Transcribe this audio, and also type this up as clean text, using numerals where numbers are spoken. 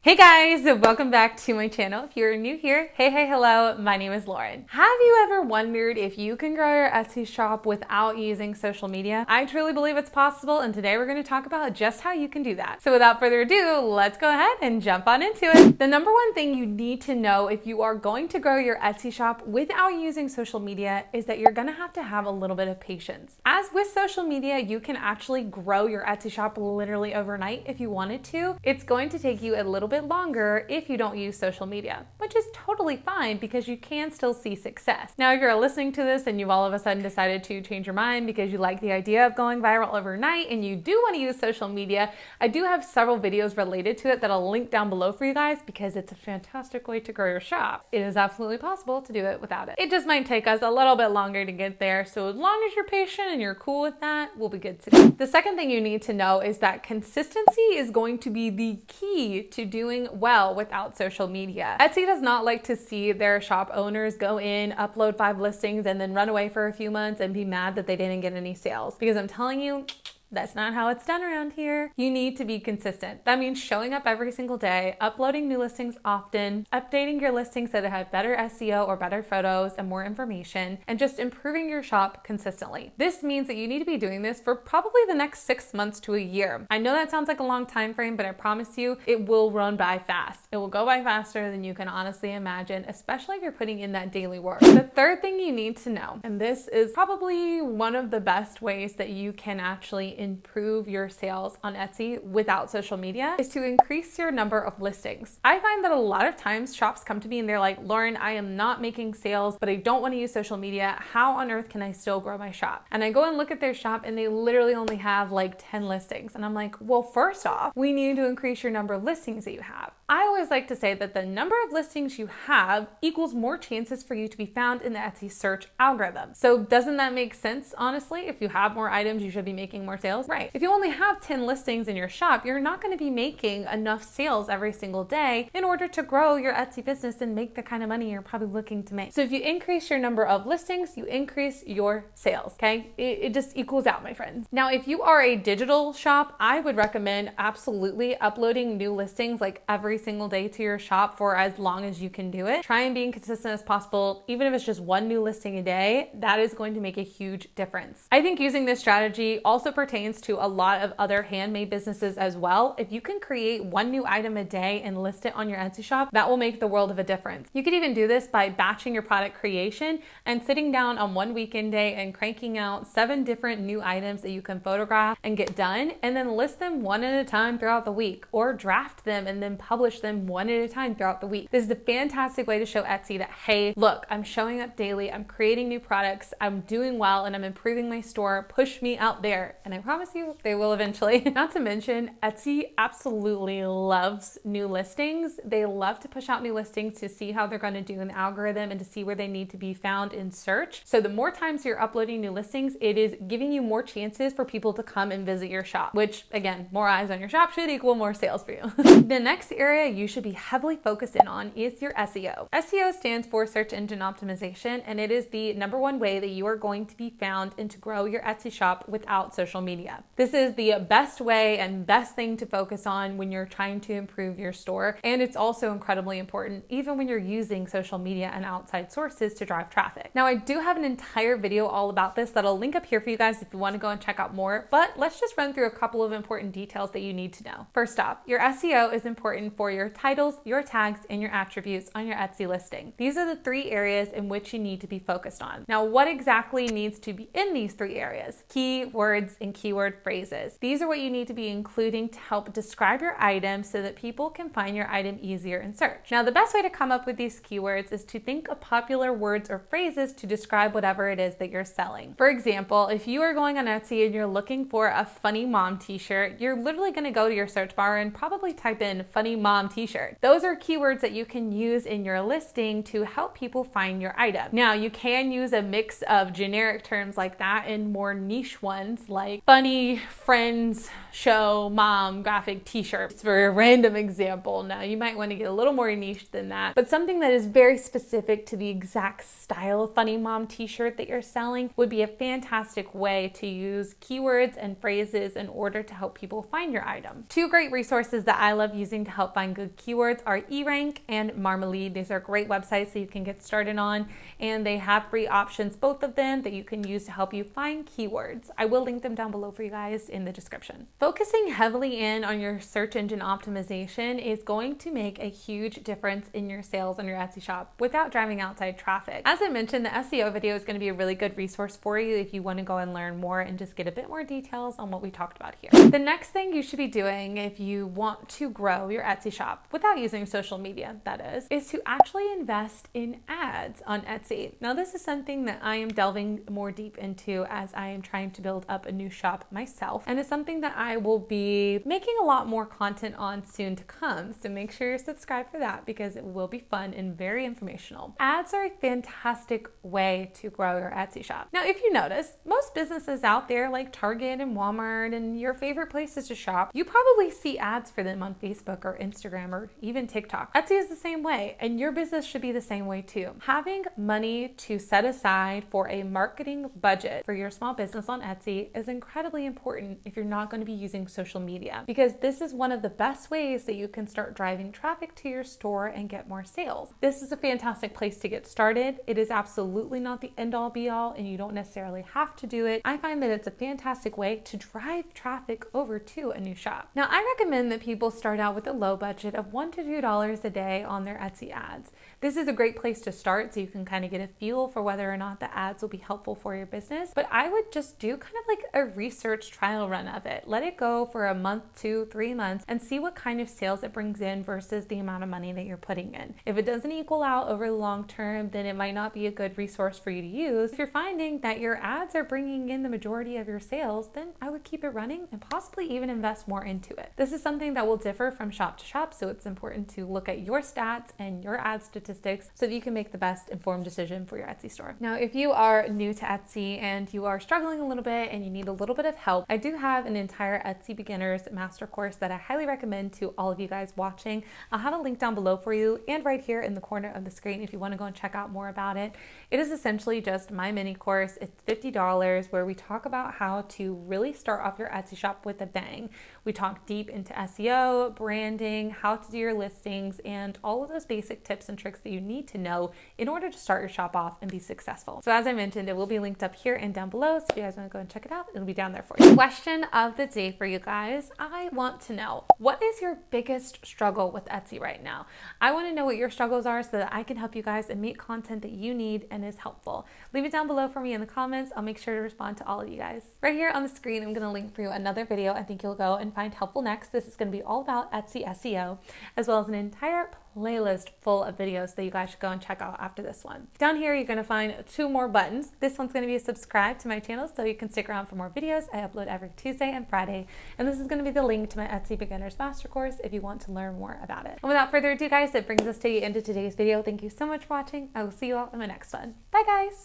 Hey guys, welcome back to my channel. If you're new here, hey, hello, my name is Lauren. Have you ever wondered if you can grow your Etsy shop without using social media? I truly believe it's possible, and today we're going to talk about just how you can do that. So without further ado, let's go ahead and jump on into it. The number one thing you need to know if you are going to grow your Etsy shop without using social media is that you're going to have a little bit of patience. As with social media, you can actually grow your Etsy shop literally overnight if you wanted to. It's going to take you a little bit longer if you don't use social media, which is totally fine because you can still see success. Now, if you're listening to this and you've all of a sudden decided to change your mind because you like the idea of going viral overnight and you do want to use social media, I do have several videos related to it that I'll link down below for you guys because it's a fantastic way to grow your shop. It is absolutely possible to do it without it. It just might take us a little bit longer to get there, so as long as you're patient and you're cool with that, we'll be good to go. The second thing you need to know is that consistency is going to be the key to doing well without social media. Etsy does not like to see their shop owners go in, upload 5 listings, and then run away for a few months and be mad that they didn't get any sales. Because I'm telling you, that's not how it's done around here. You need to be consistent. That means showing up every single day, uploading new listings often, updating your listings so they have better SEO or better photos and more information, and just improving your shop consistently. This means that you need to be doing this for probably the next 6 months to a year. I know that sounds like a long time frame, but I promise you it will run by fast. It will go by faster than you can honestly imagine, especially if you're putting in that daily work. The third thing you need to know, and this is probably one of the best ways that you can actually improve your sales on Etsy without social media, is to increase your number of listings. I find that a lot of times shops come to me and they're like, Lauren, I am not making sales, but I don't want to use social media. How on earth can I still grow my shop? And I go and look at their shop and they literally only have like 10 listings. And I'm like, well, first off, we need to increase your number of listings that you have. I always like to say that the number of listings you have equals more chances for you to be found in the Etsy search algorithm. So doesn't that make sense, honestly? If you have more items, you should be making more sales, right? If you only have 10 listings in your shop, you're not going to be making enough sales every single day in order to grow your Etsy business and make the kind of money you're probably looking to make. So if you increase your number of listings, you increase your sales, okay? It just equals out, my friends. Now, if you are a digital shop, I would recommend absolutely uploading new listings like every single day to your shop for as long as you can do it. Try and be consistent as possible. Even if it's just one new listing a day, that is going to make a huge difference. I think using this strategy also pertains to a lot of other handmade businesses as well. If you can create one new item a day and list it on your Etsy shop, that will make the world of a difference. You could even do this by batching your product creation and sitting down on one weekend day and cranking out 7 different new items that you can photograph and get done, and then list them one at a time throughout the week, or draft them and then publish them one at a time throughout the week. This is a fantastic way to show Etsy that, hey, look, I'm showing up daily, I'm creating new products, I'm doing well, and I'm improving my store. Push me out there. And I promise you, they will eventually. Not to mention, Etsy absolutely loves new listings. They love to push out new listings to see how they're going to do in the algorithm and to see where they need to be found in search. So the more times you're uploading new listings, it is giving you more chances for people to come and visit your shop, which again, more eyes on your shop should equal more sales for you. The next area you should be heavily focused in on is your SEO. SEO stands for search engine optimization, and it is the number one way that you are going to be found and to grow your Etsy shop without social media. This is the best way and best thing to focus on when you're trying to improve your store. And it's also incredibly important even when you're using social media and outside sources to drive traffic. Now, I do have an entire video all about this that I'll link up here for you guys if you want to go and check out more, but let's just run through a couple of important details that you need to know. First off, your SEO is important for your titles, your tags, and your attributes on your Etsy listing. These are the 3 areas in which you need to be focused on. Now, what exactly needs to be in these 3 areas? Keywords and keyword phrases. These are what you need to be including to help describe your item so that people can find your item easier in search. Now, the best way to come up with these keywords is to think of popular words or phrases to describe whatever it is that you're selling. For example, if you are going on Etsy and you're looking for a funny mom t-shirt, you're literally going to go to your search bar and probably type in funny mom t-shirt. Those are keywords that you can use in your listing to help people find your item. Now, you can use a mix of generic terms like that and more niche ones like funny funny friends show mom graphic t-shirts for a random example. Now you might want to get a little more niche than that, but something that is very specific to the exact style of funny mom t-shirt that you're selling would be a fantastic way to use keywords and phrases in order to help people find your item. Two great resources that I love using to help find good keywords are eRank and Marmalade. These are great websites that you can get started on, and they have free options, both of them, that you can use to help you find keywords. I will link them down below for you guys in the description. Focusing heavily in on your search engine optimization is going to make a huge difference in your sales on your Etsy shop without driving outside traffic. As I mentioned, the SEO video is going to be a really good resource for you if you want to go and learn more and just get a bit more details on what we talked about here. The next thing you should be doing if you want to grow your Etsy shop without using social media, that is to actually invest in ads on Etsy. Now, this is something that I am delving more deep into as I am trying to build up a new shop myself, and it's something that I will be making a lot more content on soon to come, so make sure you're subscribed for that because it will be fun and very informational. Ads are a fantastic way to grow your Etsy shop. Now, if you notice, most businesses out there like Target and Walmart and your favorite places to shop, you probably see ads for them on Facebook or Instagram or even TikTok. Etsy is the same way, and your business should be the same way too. Having money to set aside for a marketing budget for your small business on Etsy is incredibly important if you're not going to be using social media, because this is one of the best ways that you can start driving traffic to your store and get more sales. This is a fantastic place to get started. It is absolutely not the end all be all, and you don't necessarily have to do it. I find that it's a fantastic way to drive traffic over to a new shop. Now, I recommend that people start out with a low budget of $1 to $2 a day on their Etsy ads. This is a great place to start so you can kind of get a feel for whether or not the ads will be helpful for your business. But I would just do kind of like a research trial run of it. Let it go for a month, 2, 3 months, and see what kind of sales it brings in versus the amount of money that you're putting in. If it doesn't equal out over the long term, then it might not be a good resource for you to use. If you're finding that your ads are bringing in the majority of your sales, then I would keep it running and possibly even invest more into it. This is something that will differ from shop to shop, so it's important to look at your stats and your ad statistics so that you can make the best informed decision for your Etsy store. Now, if you are new to Etsy and you are struggling a little bit and you need a little bit of help, I do have an entire Etsy beginners master course that I highly recommend to all of you guys watching. I'll have a link down below for you and right here in the corner of the screen if you want to go and check out more about it. It is essentially just my mini course. It's $50 where we talk about how to really start off your Etsy shop with a bang. We talk deep into SEO, branding, how to do your listings, and all of those basic tips and tricks that you need to know in order to start your shop off and be successful. So as I mentioned, it will be linked up here and down below. So if you guys want to go and check it out, it'll be down there for you. Question of the day for you guys. I want to know, what is your biggest struggle with Etsy right now? I want to know what your struggles are so that I can help you guys and make content that you need and is helpful. Leave it down below for me in the comments. I'll make sure to respond to all of you guys. Right here on the screen, I'm going to link for you another video I think you'll go and find helpful next. This is going to be all about Etsy SEO, as well as an entire playlist full of videos that you guys should go and check out after this one. Down here, you're going to find 2 more buttons. This one's going to be subscribe to my channel so you can stick around for more videos. I upload every Tuesday and Friday, and this is going to be the link to my Etsy Beginners Master Course if you want to learn more about it. And without further ado, guys, that brings us to the end of today's video. Thank you so much for watching. I will see you all in my next one. Bye, guys.